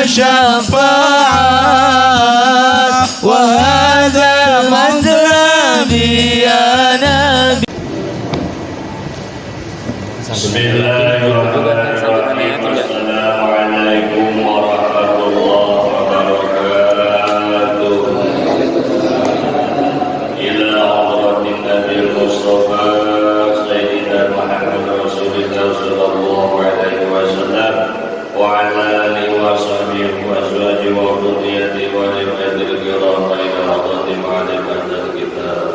شفاعات وهذا مطلبي يا نبي. Bismillahirrahmanirrahim. Assalamualaikum warahmatullahi wabarakatuh. Ila hadratin Nabil Mustafa Sayyidina Muhammad Rasulullah sallallahu alaihi wasallam wa ala alihi wa sahbihi wa azwajihi wa dhurriyyatihi wa limadil kiram ila hadratin ma'alim adzal kitab.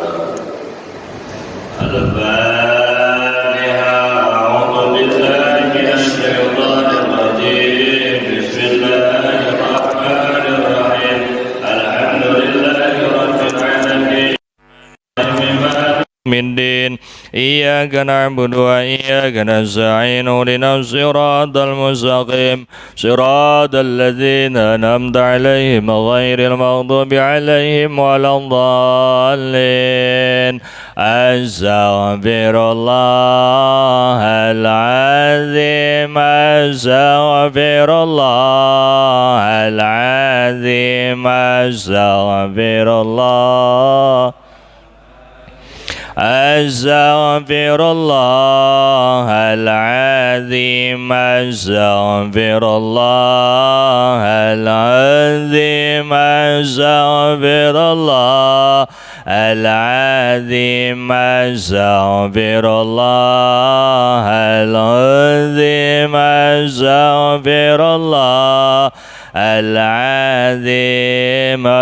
من دين إياك نعبد وإياك نستعين اهدنا الصراط المستقيم صراط الذين أنعمت عليهم غير المغضوب عليهم ولا الضالين. أستغفر الله العظيم أستغفر الله العظيم أستغفر الله أستغفر الله العظيم أستغفر الله العظيم أستغفر الله العظيم أستغفر الله العظيم أستغفر الله العظيم.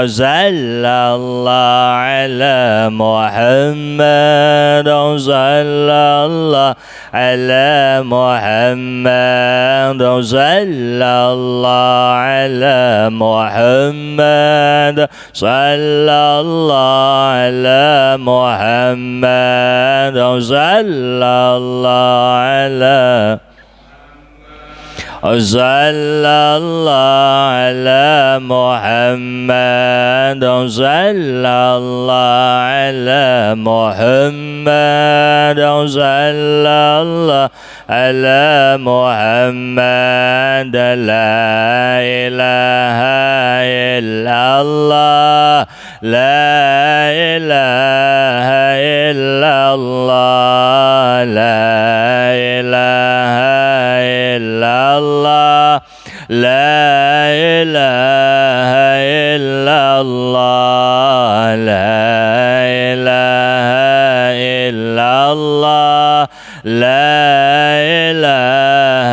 صلى الله على محمد صلى الله على محمد صلى الله على محمد صلى الله على محمد صلى الله على صلى الله على محمد صلى الله على محمد صلى الله على محمد. لا إله إلا الله لا إله إلا الله لا إله إلا الله لا إله إلا الله لا إله إلا الله لا إله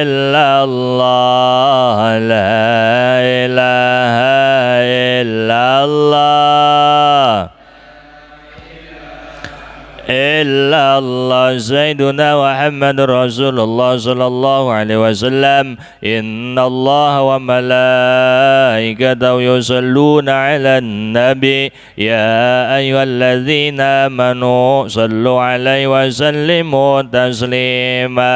إلا الله لا إله إلا الله إلا الله. سيدنا محمد رسول الله صلى الله عليه وسلم. إن الله وملائكته يصلون على النبي يا أيها الذين آمنوا صلوا عليه وسلموا تسليما.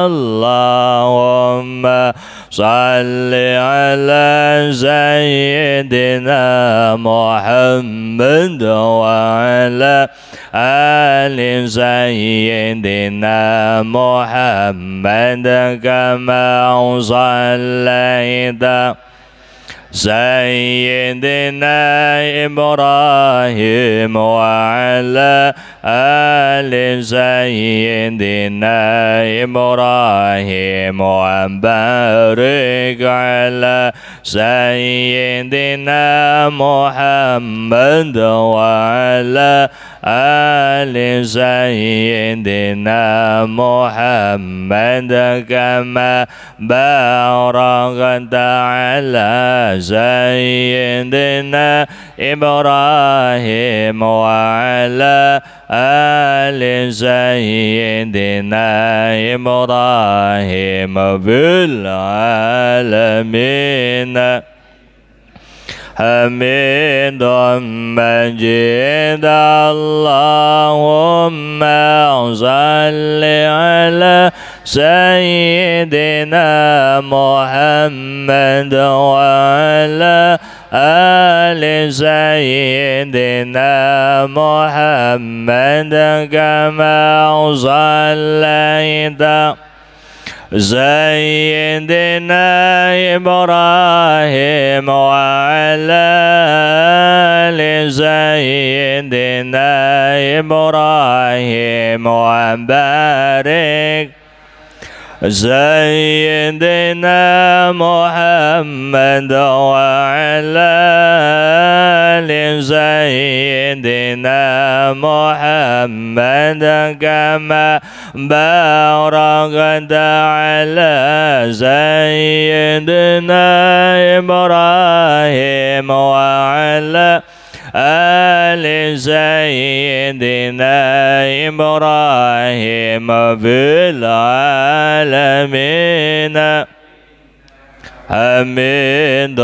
اللهم صل على سيدنا محمد وعلى آل سيدنا محمد كما صليت سيدنا إبراهيم وعلى آل سيدنا إبراهيم وبارك على سيدنا محمد وعلى آل سيدنا محمد كما باركت على سيدنا إبراهيم وعلى آل سيدنا إبراهيم في العالمين حميد مجيد. اللهم صل على سيدنا محمد وعلى آل سيدنا محمد كما صليت سيدنا إبراهيم وعلى آل سيدنا إبراهيم وبارك سيدنا محمد وعلى آل سيدنا محمد كما باركت على سيدنا إبراهيم وعلى آل سيدنا إبراهيم في العالمين حميد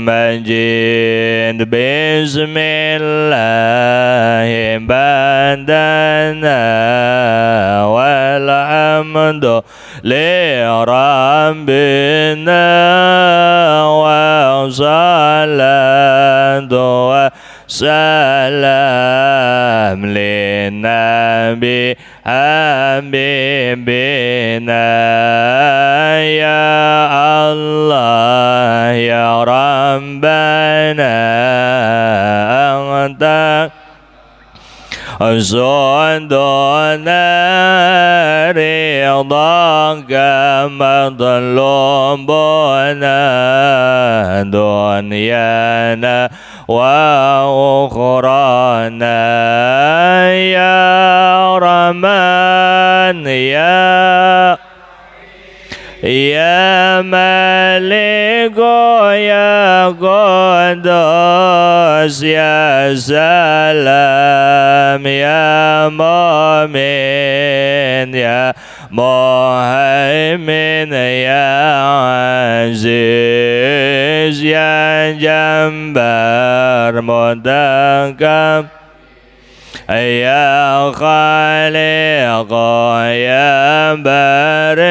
مجيد بسم الله بدنا والحمد لربنا والصلاة والسلام للنبي حبيبنا يا الله يا ربنا أنت صدنا رضاك مطلوبنا دنيانا وأخرانا يا رحمن يا مالك يا قدوس يا سلام يا مؤمن يا مهيمن يا عزيز يا جبار متكبر يا خالق يا بارئ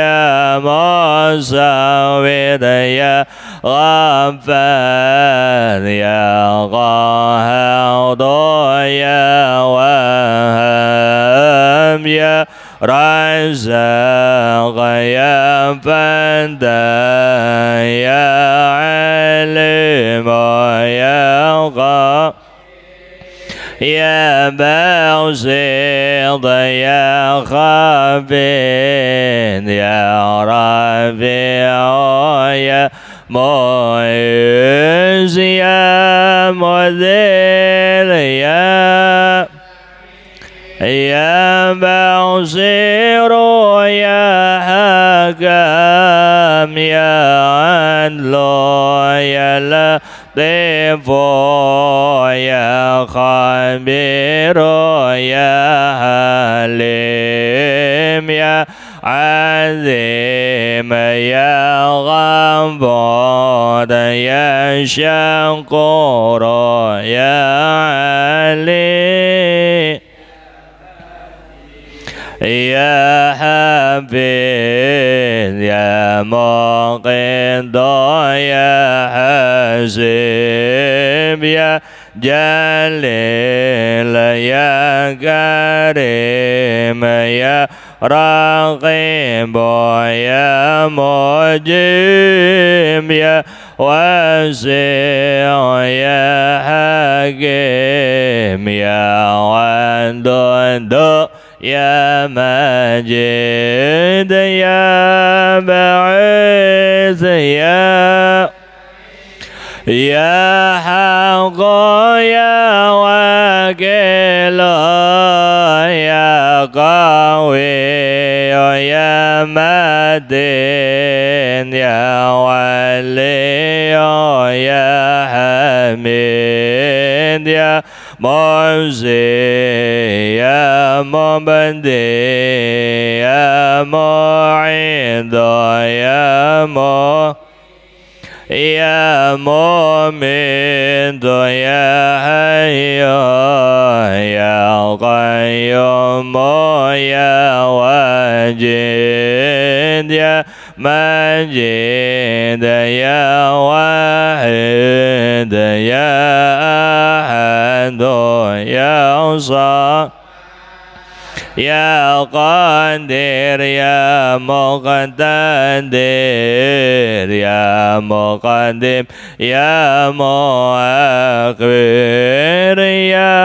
يا مصور يا غفار يا قاهر يا وهاب يا رزاق يا فتاح يا عليم يا غفار يا باسط يا خافض يا رفيع يا معز يا مذل يا بصير يا حكم يا عدل يا لطيف يا خبير يا حليم يا عظيم يا غفور يا شكور يا عليم يا حفيظ يا مقيت يا حسيب يا جليل يا كريم يا رقيب يا مجيب يا واسع يا حكيم يا ودود يا مجيد يا بعيد يا حق يا وكيل يا قوي يا متين يا ولي يا حميد يا معزي يا مبدي يا معيد يا مؤمن يا حي يا قيوم يا واجد يا مجيد يا واحد يا أحد يا صمد يا قادر يا مقتدر يا مقدم يا مؤخر يا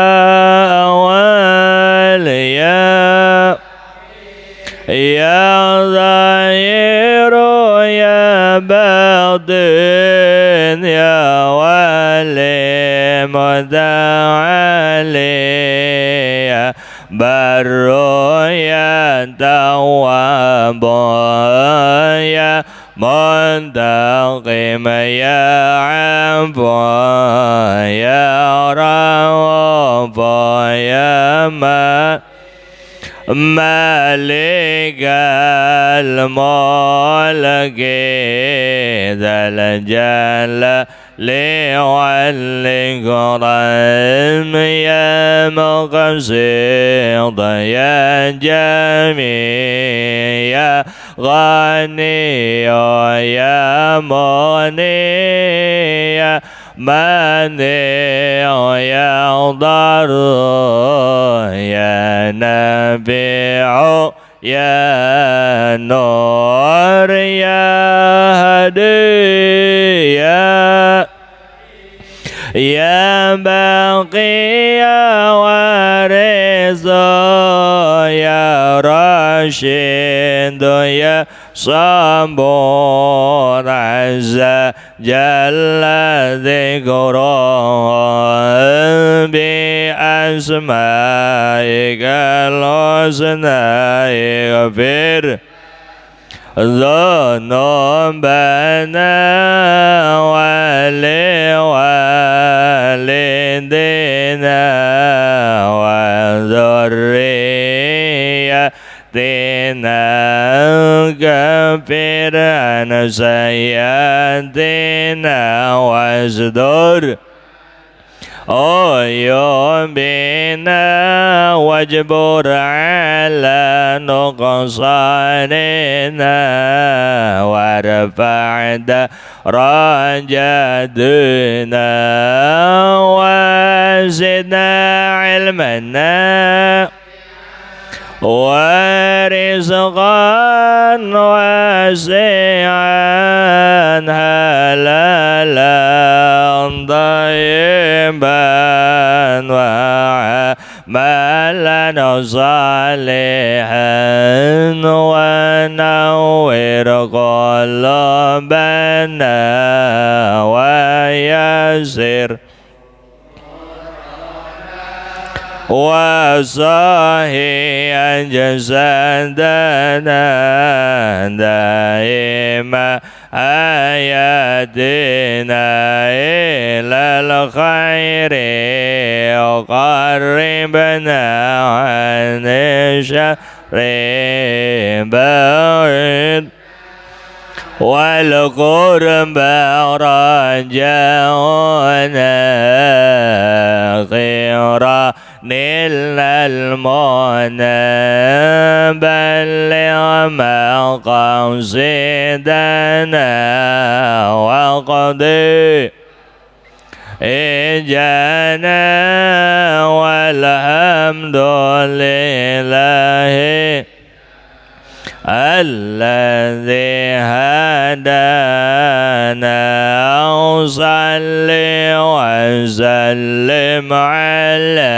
أول يا ظاهر يا باطن يا ولي متعالي يا بر يا تواب يا منتقم يا عفو يا رؤوف يا مالك الملك ذا الجلال والإكرام يا مقصد يا جميع يا غني يا مغني يا مانع يا ضر يا نبيع يا نور يا هدي يا باقي يا وارث يا راشد يا صبور عز جل ذكره بأسمائك الحسنى اغفر ذنوبنا ولوالدينا وذريتنا كفر عن سيئاتنا واصدر عيوبنا واجبر على نقصاننا وارفع درجاتنا وزدنا علمنا ورزقا واسعا حلالا طيبا وعملا صالحا ونور قلوبنا ويسر وصحيا جسدنا دائما آياتنا إلى الخير وقربنا عن الشر بعيد والقرب رجاؤنا خيرا نلنا المنى بلغ مقاصدنا وقضي إجانا والحمد لله الذي هدانا وصل وسلم على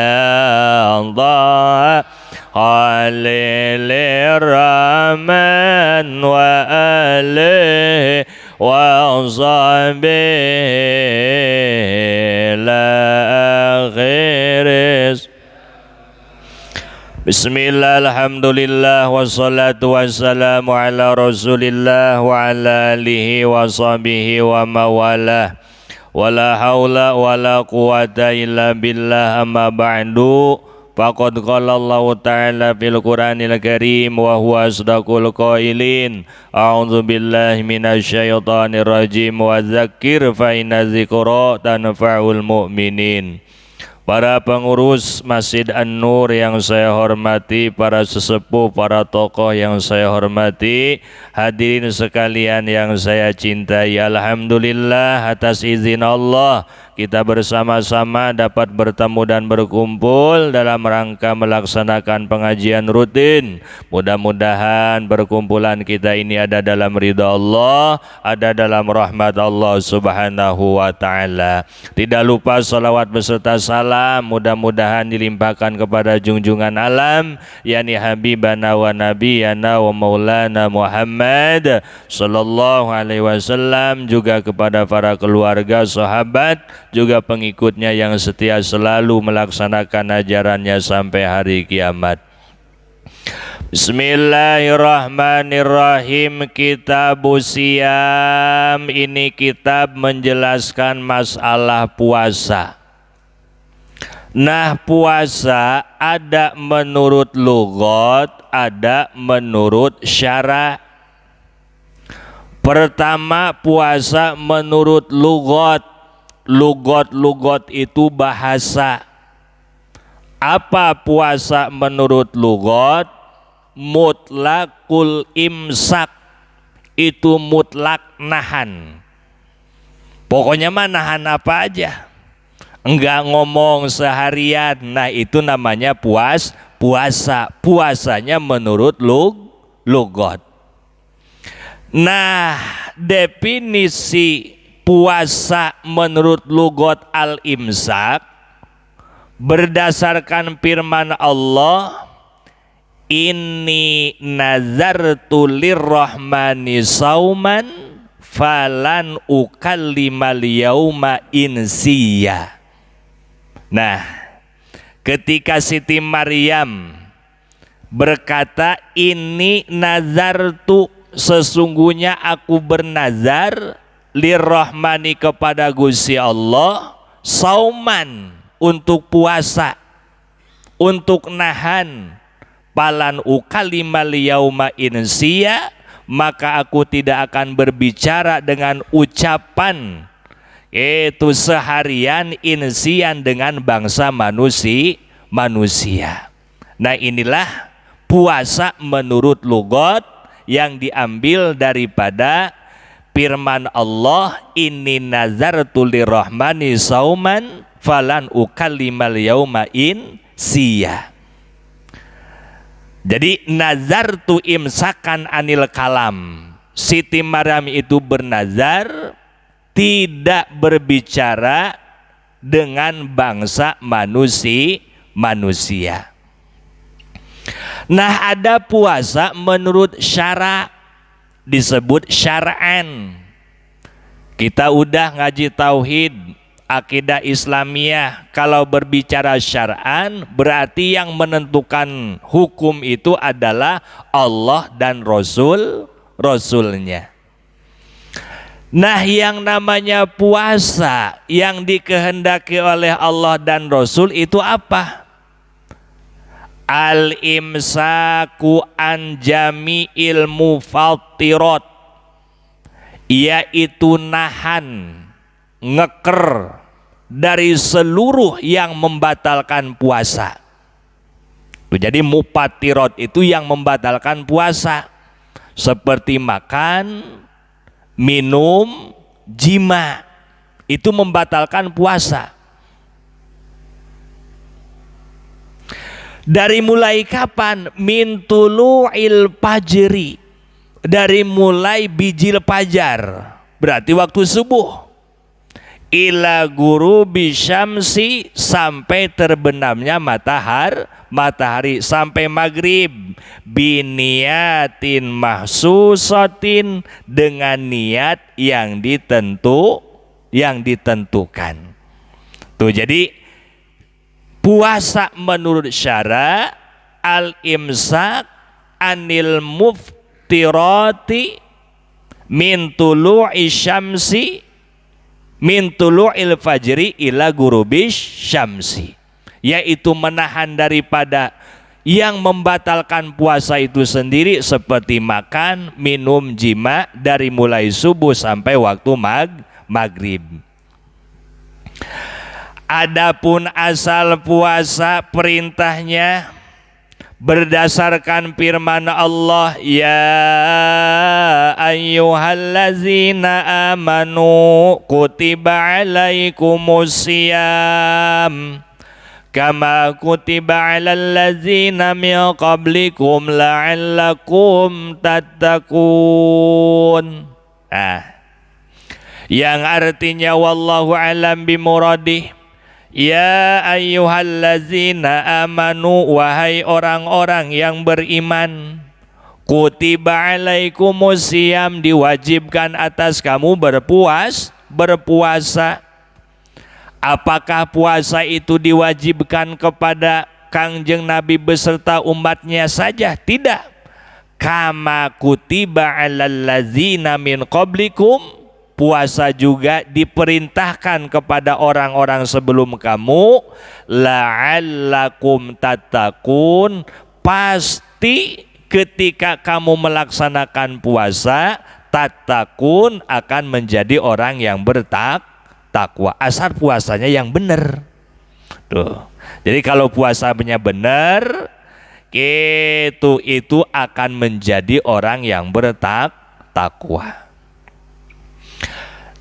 الله خليل الرحمن وآله وصحبه إلى آخر. Bismillah, alhamdulillah, wassalatu wassalamu ala rasulillah wa ala alihi wa sahbihi wa mawalah. Wala hawla wala quwata illa billah, amma ba'du. Faqad qala Allah ta'ala fil Qur'anil Karim wa huwa asdaqul qailin. A'udzu billahi minasyaitonir rajim wa dzakir fa inna dzikra tanfa'ul mu'minin. Para pengurus Masjid An-Nur yang saya hormati, para sesepuh, para tokoh yang saya hormati, hadirin sekalian yang saya cintai, alhamdulillah atas izin Allah kita bersama-sama dapat bertemu dan berkumpul dalam rangka melaksanakan pengajian rutin. Mudah-mudahan perkumpulan kita ini ada dalam ridha Allah, ada dalam rahmat Allah Subhanahu wa taala. Tidak lupa salawat beserta salam mudah-mudahan dilimpahkan kepada junjungan alam yakni habibana wa nabiyana wa maulana Muhammad sallallahu alaihi wasallam, juga kepada para keluarga, sahabat, juga pengikutnya yang setia selalu melaksanakan ajarannya sampai hari kiamat. Bismillahirrahmanirrahim. Kitabus Siyam, ini kitab menjelaskan masalah puasa. Nah, puasa ada menurut lughat, ada menurut syara. Pertama, puasa menurut lughat. Lughat itu bahasa. Apa puasa menurut lughat? Mutlaqul imsak, itu mutlak nahan. Pokoknya mah nahan apa aja, enggak ngomong seharian. Nah, itu namanya puasa. Puasanya menurut lughat. Nah, definisi puasa menurut lughat al-imsak berdasarkan firman Allah, inni nazartu lirrahmani sauman falan ukallimal yauma insiya. Nah, ketika Siti Maryam berkata, ini nazartu, sesungguhnya aku bernazar, lirrahmani, kepada Gusti Allah, sauman, untuk puasa, untuk nahan, falan ukalimal yauma insiya, maka aku tidak akan berbicara dengan ucapan itu seharian, insian, dengan bangsa manusia. Nah, inilah puasa menurut lughat yang diambil daripada firman Allah, inni nazartu lirrahmani sauman falan ukallimal yauma insiya. Jadi nazartu imsakan anil kalam, Siti Maryam itu bernazar tidak berbicara dengan bangsa manusia. Nah, ada puasa menurut syara, disebut syara'an. Kita udah ngaji tauhid, akidah Islamiyah. Kalau berbicara syara'an, berarti yang menentukan hukum itu adalah Allah dan Rasulnya. Nah, yang namanya puasa yang dikehendaki oleh Allah dan Rasul itu apa? Al-imsaku an jami'il mufattirat, yaitu nahan, ngeker dari seluruh yang membatalkan puasa. Jadi mufattirat itu yang membatalkan puasa, seperti makan, minum, jima, itu membatalkan puasa. Dari mulai kapan? Min tulu'il fajri, dari mulai bijil fajar, berarti waktu subuh, ila gurubi syamsi, sampai terbenamnya matahari, sampai maghrib, biniyatin mahsusatin, dengan niat yang ditentukan. Tuh, jadi puasa menurut syara, al-imsak anil muftirati min tulu'i syamsi, min tulu'il fajri ila gurubish syamsi, yaitu menahan daripada yang membatalkan puasa itu sendiri, seperti makan, minum, jima, dari mulai subuh sampai waktu maghrib. Adapun asal puasa, perintahnya berdasarkan firman Allah, ya ayyuhallazina amanu kutiba alaikumusiyam kama kutiba alal ladzina min qablikum la'allakum tattaqun. Yang artinya wallahu alam bimuradih, ya ayyuhallazina amanu, wahai orang-orang yang beriman, kutiba alaikumusiyam, diwajibkan atas kamu berpuasa. Apakah puasa itu diwajibkan kepada Kangjeng Nabi beserta umatnya saja? Tidak. Kama kutiba alal ladzina min qablikum, puasa juga diperintahkan kepada orang-orang sebelum kamu, la'allakum tattaqun, pasti ketika kamu melaksanakan puasa, tattaqun, akan menjadi orang yang bertakwa. Asal puasanya yang benar. Tuh. Jadi kalau puasanya benar, itu akan menjadi orang yang bertakwa.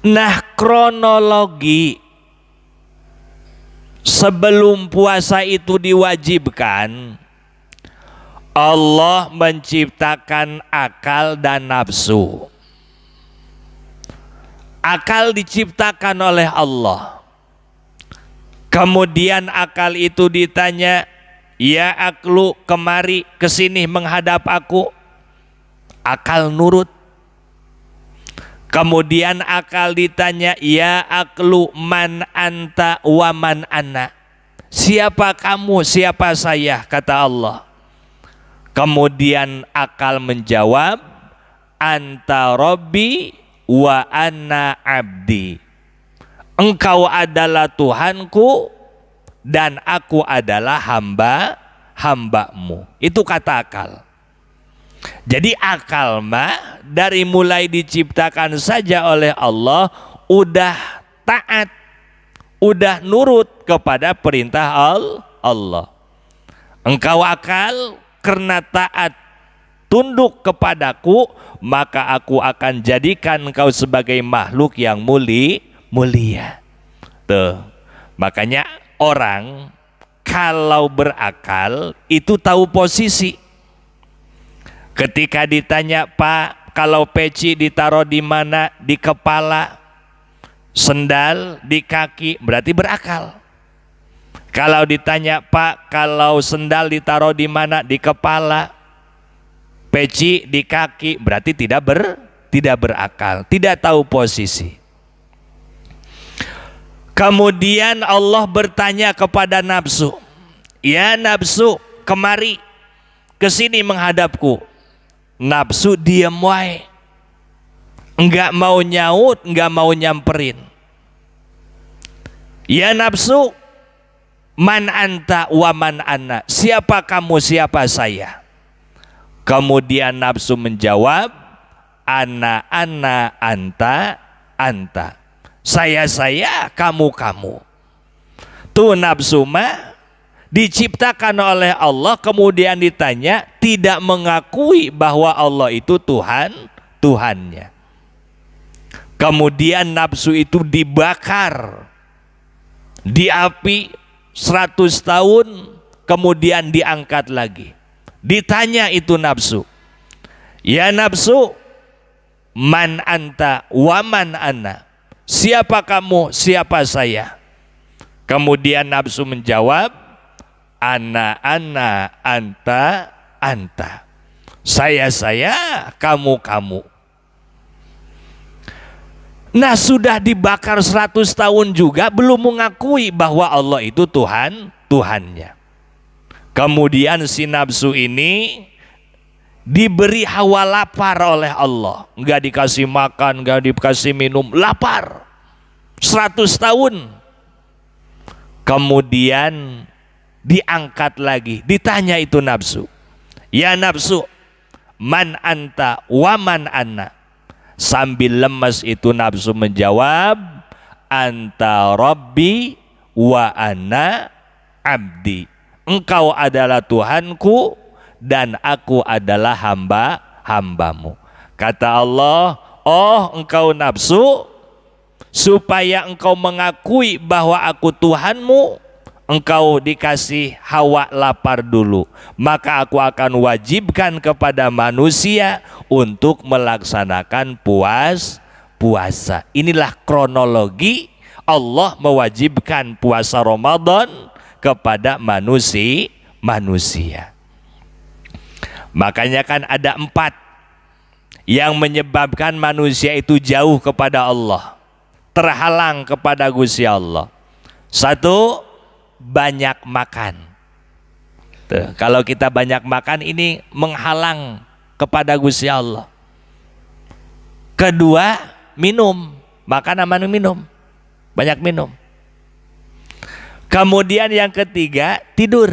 Nah, kronologi sebelum puasa itu diwajibkan, Allah menciptakan akal dan nafsu. Akal diciptakan oleh Allah. Kemudian akal itu ditanya, ya aklu, kemari kesini menghadap aku. Akal nurut. Kemudian akal ditanya, ya aklu, man anta wa man ana. Siapa kamu, siapa saya, kata Allah. Kemudian akal menjawab, anta rabbi wa anna abdi. Engkau adalah Tuhanku dan aku adalah hambamu. Itu kata akal. Jadi akal mah dari mulai diciptakan saja oleh Allah udah taat, udah nurut kepada perintah Allah. Engkau akal, karena taat tunduk kepadaku, maka aku akan jadikan engkau sebagai makhluk yang mulia. Tuh. Makanya orang kalau berakal itu tahu posisi. Ketika ditanya, Pak, kalau peci ditaruh di mana? Di kepala, sendal di kaki, berarti berakal. Kalau ditanya, Pak, kalau sendal ditaruh di mana? Di kepala, peci di kaki, berarti tidak berakal, tidak tahu posisi. Kemudian Allah bertanya kepada nafsu, ya nafsu, kemari kesini menghadapku. Nafsu diam wae, enggak mau nyaut, enggak mau nyamperin. Ya nafsu, man anta wa man ana, siapa kamu, siapa saya. Kemudian nafsu menjawab, ana anta anta, saya kamu. Tuh nafsu mah diciptakan oleh Allah, kemudian ditanya, tidak mengakui bahwa Allah itu Tuhannya. Kemudian nafsu itu dibakar di api 100 tahun, kemudian diangkat lagi. Ditanya itu nafsu, ya nafsu, man anta wa man ana, siapa kamu, siapa saya. Kemudian nafsu menjawab, ana anta anta, saya kamu. Nah, sudah dibakar 100 tahun juga belum mengakui bahwa Allah itu Tuhannya. Kemudian si nafsu ini diberi hawa lapar oleh Allah, nggak dikasih makan, nggak dikasih minum, lapar 100 tahun. Kemudian diangkat lagi, ditanya itu nafsu, ya nafsu, man anta wa man ana. Sambil lemas itu nafsu menjawab, anta rabbi wa ana abdi. Engkau adalah Tuhanku dan aku adalah hamba-hambamu. Kata Allah, oh engkau nafsu, supaya engkau mengakui bahwa aku Tuhanmu, engkau dikasih hawa lapar dulu, maka aku akan wajibkan kepada manusia untuk melaksanakan puasa. Inilah kronologi Allah mewajibkan puasa Ramadan kepada manusia. Makanya kan ada 4 yang menyebabkan manusia itu jauh kepada Allah, terhalang kepada Gusti Allah. 1, banyak makan. Tuh, kalau kita banyak makan ini menghalang kepada Gusti Allah. 2, minum, makan sama minum, banyak minum. Kemudian yang 3, tidur,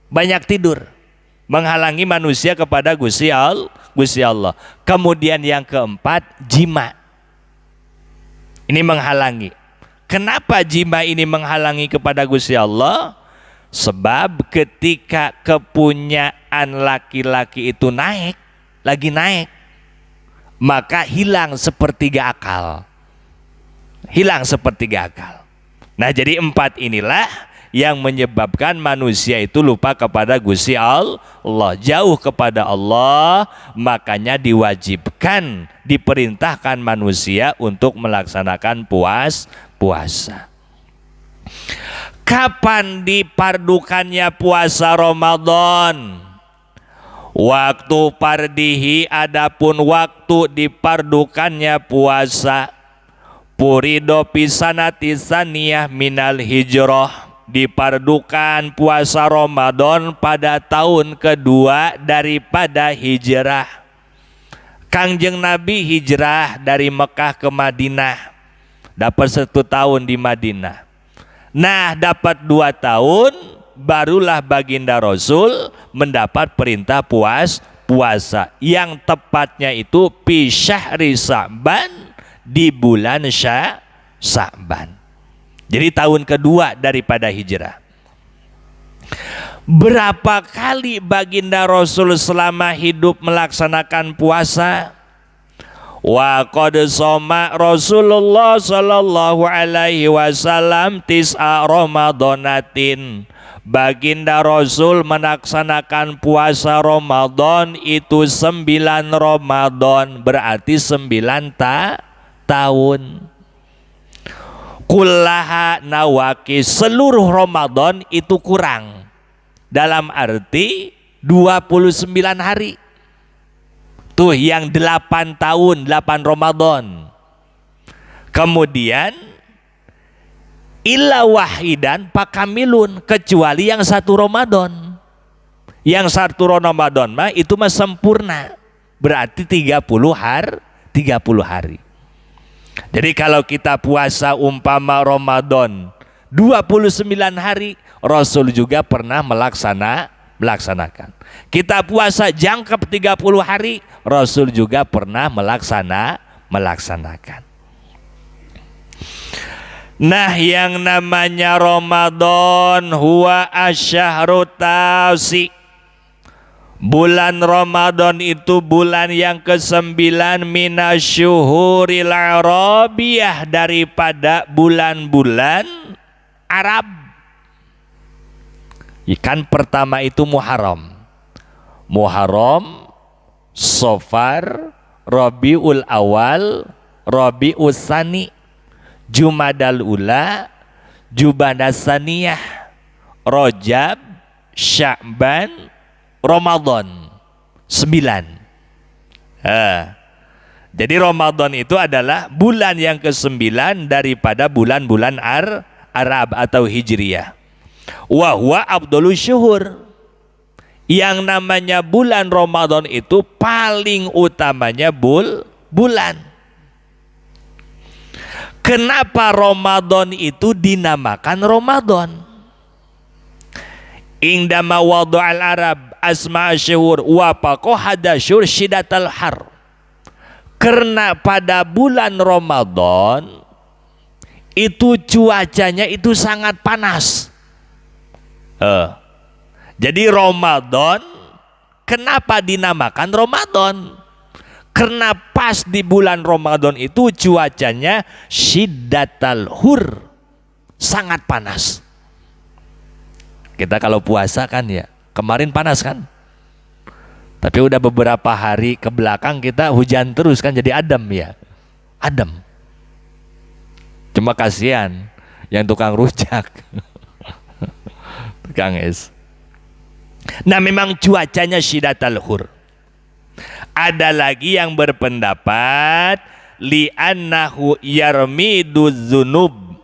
banyak tidur, menghalangi manusia kepada Gusti Allah. Kemudian yang 4, jima, ini menghalangi. Kenapa jima ini menghalangi kepada Gusti Allah? Sebab ketika kepunyaan laki-laki itu lagi naik, maka hilang sepertiga akal. Nah, jadi 4 inilah yang menyebabkan manusia itu lupa kepada Gusti Allah, jauh kepada Allah. Makanya diwajibkan, diperintahkan manusia untuk melaksanakan puasa. Kapan dipardukannya puasa Ramadan? Waktu pardihi, adapun waktu dipardukannya puasa, purido pisanati saniyah minal hijrah, dipardukan puasa Ramadan pada tahun kedua daripada hijrah. Kangjeng Nabi hijrah dari Mekah ke Madinah, dapat 1 tahun di Madinah. Nah, dapat 2 tahun barulah baginda Rasul mendapat perintah puasa, yang tepatnya itu fi syahri Sa'ban, di bulan Sa'ban. Jadi tahun kedua daripada hijrah. Berapa kali baginda Rasul selama hidup melaksanakan puasa? Wa qad shoma Rasulullah sallallahu alaihi wasallam tis'a Ramadanatin. Baginda Rasul melaksanakan puasa Ramadan itu 9 Ramadan, berarti 9 tahun. Kullaha nawaki, seluruh Ramadan itu kurang, dalam arti 29 hari. Tuh yang 8 tahun, 8 Ramadan. Kemudian illa wahidan pakamilun, kecuali yang 1 Ramadan. Yang 1 Ramadan mah itu mah sempurna, berarti 30 hari. Jadi kalau kita puasa umpama Ramadan 29 hari, Rasul juga pernah melaksanakan. Kita puasa jangkep 30 hari, Rasul juga pernah melaksanakan. Nah, yang namanya Ramadan huwa asyahru tasi. Bulan Ramadan itu bulan yang ke-9 minasyuhuril arabiyah, daripada bulan-bulan Arab. Ikan pertama itu Muharram, Safar, Rabiul Awal, Rabiul Tsani, Jumadal Ula, Jumadas Tsaniyah, Rajab, Sya'ban, Ramadan, 9. Jadi Ramadan itu adalah bulan yang ke-9 daripada bulan-bulan Arab atau Hijriyah. Wa huwa afdhalus syuhur. Yang namanya bulan Ramadan itu paling utamanya bulan. Kenapa Ramadan itu dinamakan Ramadan? Indama wada'al Arab asma syuhur wa faqahada syuhur syidatal har. Karena pada bulan Ramadan itu cuacanya itu sangat panas. Jadi Ramadan Kenapa dinamakan Ramadan? Karena pas di bulan Ramadan itu cuacanya syiddatal hur, sangat panas. Kita kalau puasa kan ya, kemarin panas kan, tapi udah beberapa hari ke belakang kita hujan terus kan, jadi adem ya, adem. Cuma kasihan yang tukang rujak tukang es. Nah memang cuacanya syiddatal hur. Ada lagi yang berpendapat li'annahu yarmiduz zunub,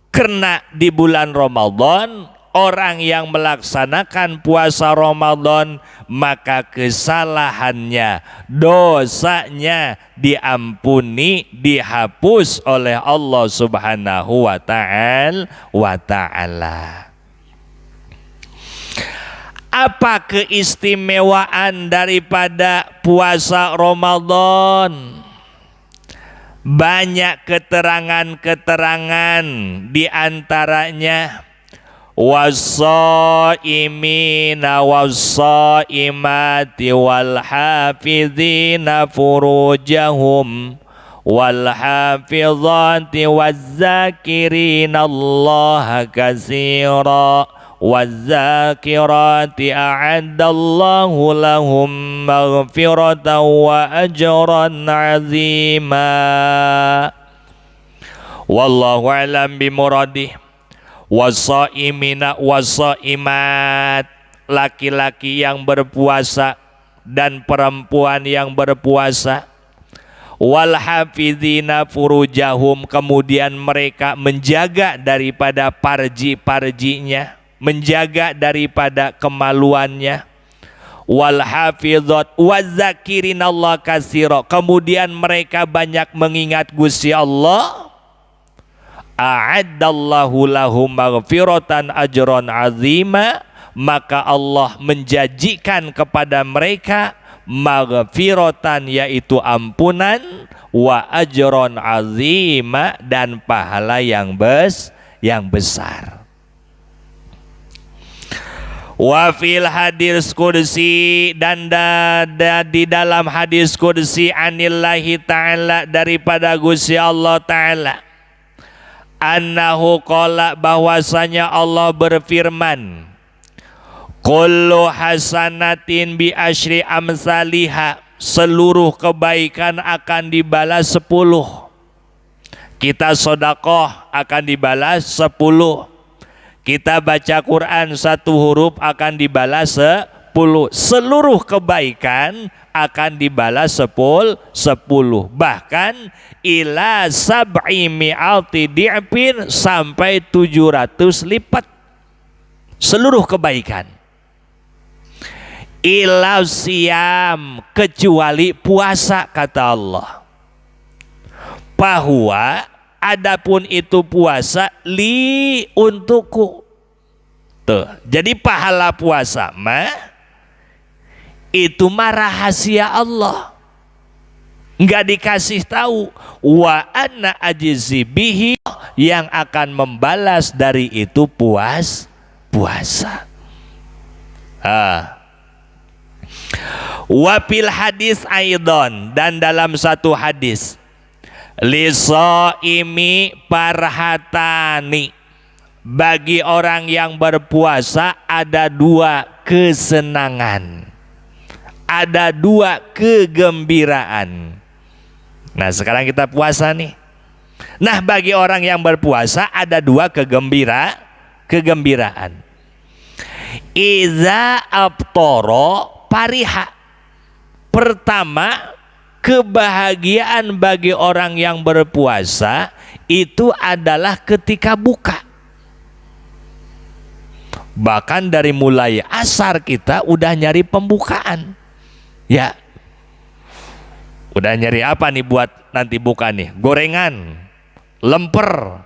karena di bulan Ramadan orang yang melaksanakan puasa Ramadan maka kesalahannya, dosanya diampuni, dihapus oleh Allah Subhanahu wa ta'ala. Apa keistimewaan daripada puasa Ramadan? Banyak keterangan-keterangan, di antaranya was-shaimina was-shaimati wal hafizina furujahum wal hafizati waz-zakirina Allah katsira waz-zakirati a'addallahu lahum maghfiratan wa ajran 'azima. Wallahu a'lam bimuradih. Was-shaimina was-shaimat, laki-laki yang berpuasa dan perempuan yang berpuasa. Wal hafizina furujahum, kemudian mereka menjaga daripada parji-parjinya, menjaga daripada kemaluannya. Wal hafizat wazakirinallaha katsira, kemudian mereka banyak mengingat Gusti Allah. A'addallahu lahum maghfiratan ajran azima, maka Allah menjanjikan kepada mereka maghfiratan, yaitu ampunan, wa ajran azima, dan pahala yang besar. Wa fil hadis qudsi, dan di dalam hadis qudsi anillahi ta'ala, daripada Gusti Allah ta'ala, annahu qala, bahwasanya Allah berfirman, kullu hasanatin bi asyri amsaliha, seluruh kebaikan akan dibalas 10. Kita sedekah akan dibalas 10. Kita baca Quran 1 huruf akan dibalas 10. Seluruh kebaikan akan dibalas 10. Bahkan ila sab'i mi'ati di'fin, sampai 700 lipat seluruh kebaikan. Ila siyam, kecuali puasa, kata Allah. Bahwa adapun itu puasa li, untukku. Tuh, jadi pahala puasa mah itu mah rahasia Allah, nggak dikasih tahu. Wa anna ajzi bihi, yang akan membalas dari itu puasa. Wa fil hadis aidon, dan dalam satu hadis, lisaimi parhatani, bagi orang yang berpuasa ada 2 kesenangan, ada 2 kegembiraan. Nah sekarang kita puasa nih. Nah bagi orang yang berpuasa ada 2 kegembiraan. Iza aftara pariha. Pertama, kebahagiaan bagi orang yang berpuasa itu adalah ketika buka. Bahkan dari mulai asar kita udah nyari pembukaan. Ya, udah nyari apa nih buat nanti buka nih? Gorengan, lemper,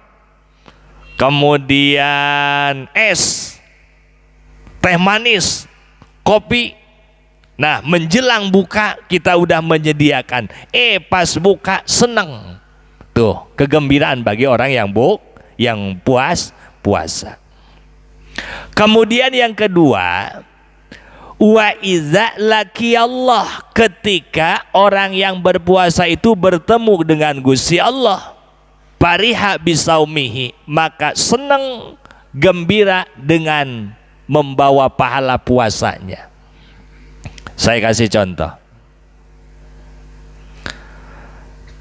kemudian es, teh manis, kopi. Nah menjelang buka kita udah menyediakan. Pas buka seneng. Tuh kegembiraan bagi orang yang puasa. Kemudian yang kedua, Wa iza laqiyallah, ketika orang yang berpuasa itu bertemu dengan Gusti Allah, fariha bisaumihi, maka senang gembira dengan membawa pahala puasanya. Saya kasih contoh.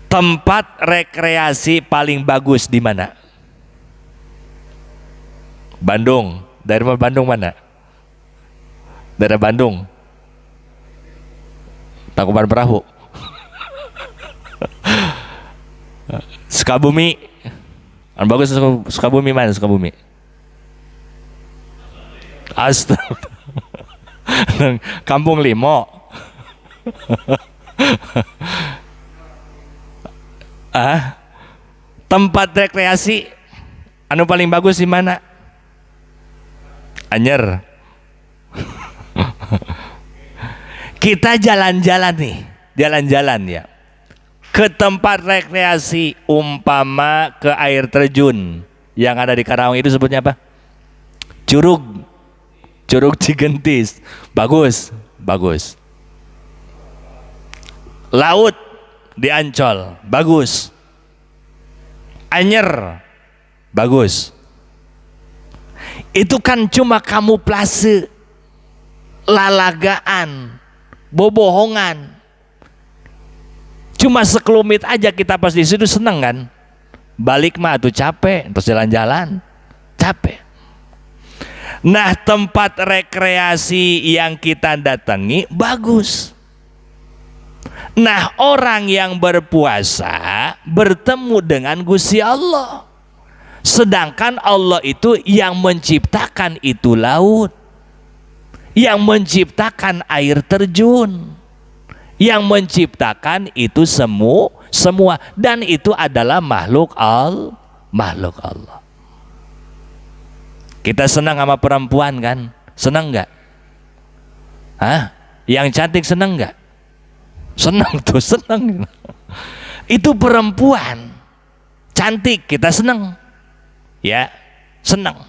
Tempat rekreasi paling bagus di mana? Bandung. Dari Bandung mana? Daerah Bandung. Tangkuban Perahu. Sukabumi. Yang bagus Sukabumi mana? Sukabumi. Astaga. Kampung Limo. Tempat rekreasi anu paling bagus di mana? Anyer. Kita jalan-jalan nih, jalan-jalan ya, ke tempat rekreasi, umpama ke air terjun yang ada di Karawang, itu sebutnya apa? Curug Cigentis. Bagus. Laut di Ancol, bagus. Anyer, bagus. Itu kan cuma kamuflase, lalagaan, bobohongan. Cuma sekelumit aja kita pas di situ seneng kan. Balik mah tuh capek, terus jalan-jalan capek. Nah, tempat rekreasi yang kita datangi bagus. Nah, orang yang berpuasa bertemu dengan Gusti Allah. Sedangkan Allah itu yang menciptakan itu laut, yang menciptakan air terjun, yang menciptakan itu semua, dan itu adalah makhluk Allah. Kita senang sama perempuan kan? Senang nggak? Yang cantik senang nggak? Senang tuh, senang. Itu perempuan cantik, kita senang, ya, senang.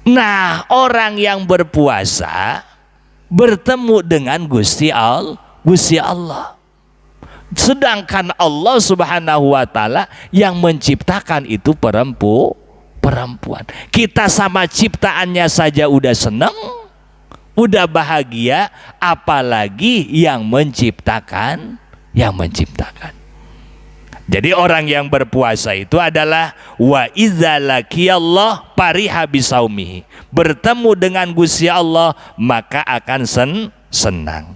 Nah, orang yang berpuasa bertemu dengan Gusti Allah. Sedangkan Allah Subhanahu wa Ta'ala yang menciptakan itu perempuan. Kita sama ciptaannya saja udah senang, udah bahagia, apalagi yang menciptakan. Jadi orang yang berpuasa itu adalah wa iza laqiyallah fariha bisaumihi, bertemu dengan Gusti Allah maka akan senang.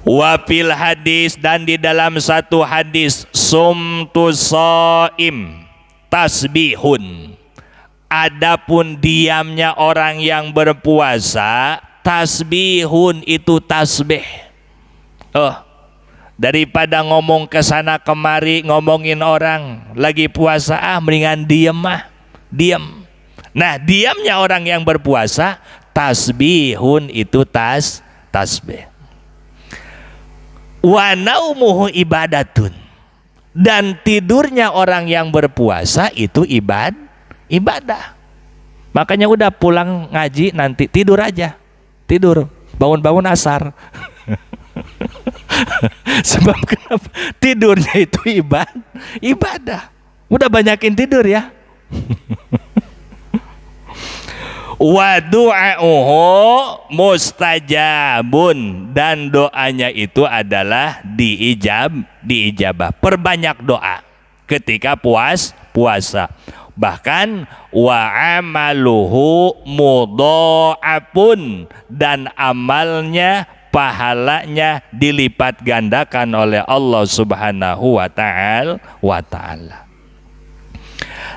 Wa fil hadis, dan di dalam satu hadis, sumtus shaim tasbihun, adapun diamnya orang yang berpuasa, tasbihun itu tasbih. Daripada ngomong kesana kemari ngomongin orang lagi puasa, mendingan diem. Nah, diamnya orang yang berpuasa, tasbihun itu tasbih. Wa naumuhu ibadatun, dan tidurnya orang yang berpuasa itu ibadah. Makanya udah pulang ngaji nanti tidur aja, bangun asar. Sebab kenapa? Tidurnya itu ibadah. Udah banyakin tidur ya. Wa du'a'uhu mustajabun, dan doanya itu adalah diijabah. Perbanyak doa ketika puasa. Bahkan wa amaluhu mudha'afun, dan amalnya, pahalanya dilipat gandakan oleh Allah Subhanahu wa Ta'ala.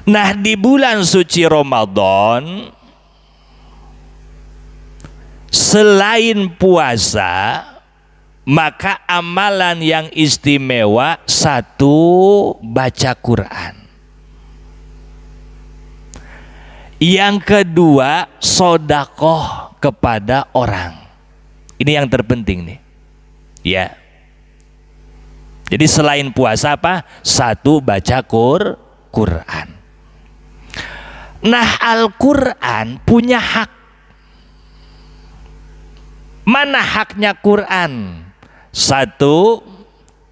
Nah, di bulan suci Ramadan, selain puasa, maka amalan yang istimewa, satu, baca Quran. Yang kedua, sodakoh kepada orang. Ini yang terpenting nih, ya. Jadi selain puasa apa? Satu, baca Quran. Nah, Al-Quran punya hak. Mana haknya Quran? Satu,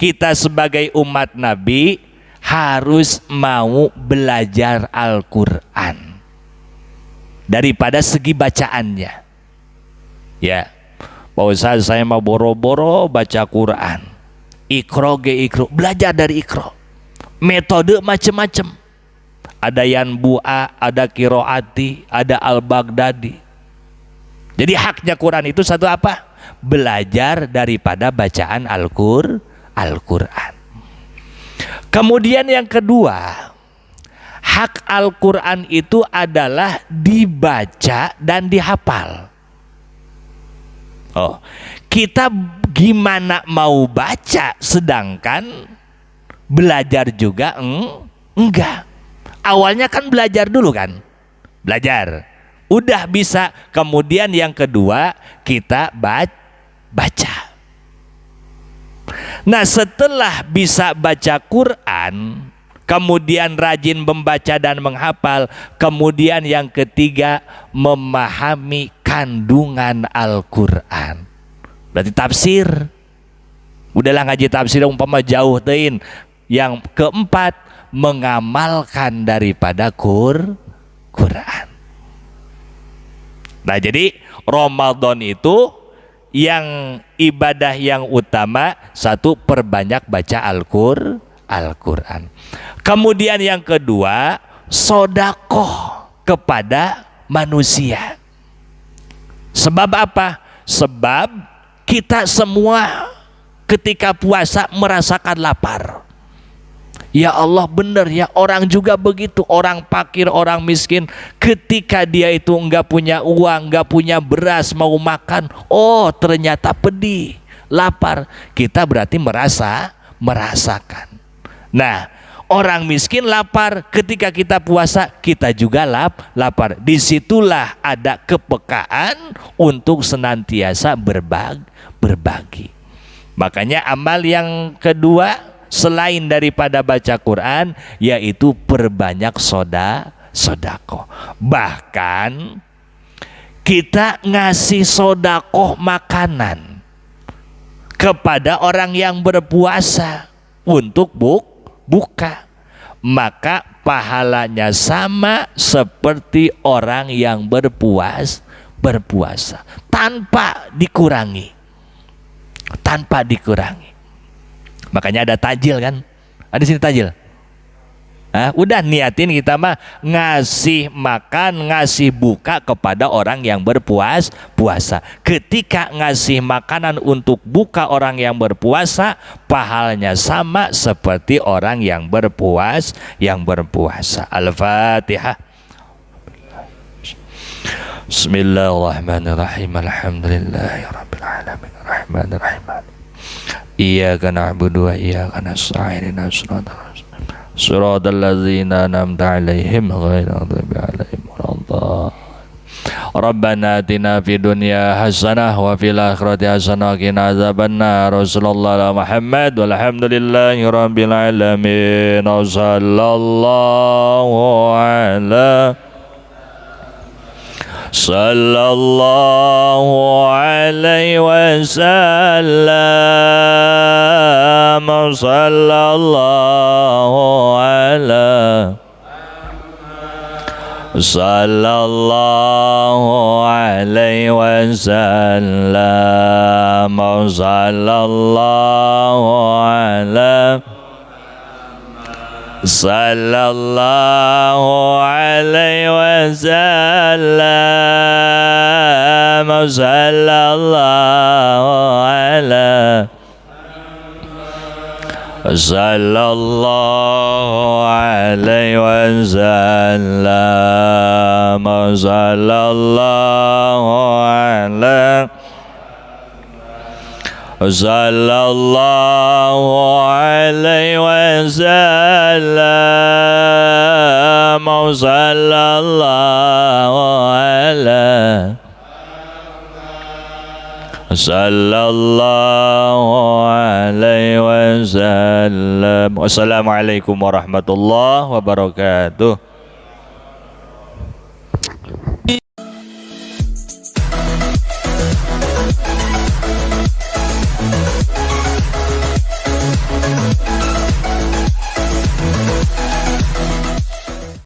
kita sebagai umat Nabi harus mau belajar Al-Quran daripada segi bacaannya. Ya, Pak Ustaz, saya mau boro-boro baca Quran. Iqra ge iqra, belajar dari Iqra. Metode macam-macam. Ada Yanbu'a, ada Qiraati, ada Al-Baghdadi. Jadi haknya Quran itu satu apa? Belajar daripada bacaan Al-Quran. Kemudian yang kedua, hak Al-Quran itu adalah dibaca dan dihafal. Oh, kita gimana mau baca sedangkan belajar juga enggak. Awalnya kan belajar dulu kan, belajar, udah bisa. Kemudian yang kedua kita baca. Nah, setelah bisa baca Quran, kemudian rajin membaca dan menghafal, kemudian yang ketiga memahami kandungan Al-Quran. Berarti tafsir. Udahlah ngaji tafsir umpama jauh tein. Yang keempat, mengamalkan daripada Quran. Nah, jadi Ramadan itu yang ibadah yang utama, satu, perbanyak baca Al-Quran. Kemudian yang kedua, sodakoh kepada manusia. Sebab apa? Sebab kita semua ketika puasa merasakan lapar. Ya Allah, benar ya, orang juga begitu. Orang fakir, orang miskin, ketika dia itu enggak punya uang, enggak punya beras, mau makan, oh ternyata pedih, lapar. Kita berarti merasakan. Nah, orang miskin lapar, ketika kita puasa kita juga lapar. Disitulah ada kepekaan untuk senantiasa berbagi. Makanya amal yang kedua selain daripada baca Quran, yaitu perbanyak sodakoh. Bahkan kita ngasih sodakoh makanan kepada orang yang berpuasa untuk buka, maka pahalanya sama seperti orang yang berpuasa tanpa dikurangi. Makanya ada tajil kan? Ada sini tajil. Udah niatin kita mah ngasih makan, ngasih buka kepada orang yang berpuasa. Ketika ngasih makanan untuk buka orang yang berpuasa, pahalanya sama seperti orang yang berpuasa. Al-Fatihah. Bismillahirrahmanirrahim. Alhamdulillahirabbil alamin. Arrahmanirrahim. Iyyaka na'budu wa iyyaka nasta'in. Shiratal ladzina an'amta 'alaihim ghairil maghdubi 'alaihim waladdallin. Rabbana atina fid dunya hasanah wa fil akhirati hasanah wa qina adzabannar. Sallallahu Muhammad walhamdulillahi rabbil alamin. Sallallahu alaihi wasallam. Sallallahu alaihi wasallam. Sallallahu alaihi wasallam. Sallallahu alaihi wasallam. Sallallahu alaihi wasallam. Sallallahu alaihi wasallam. Wassalamualaikum warahmatullahi wabarakatuh.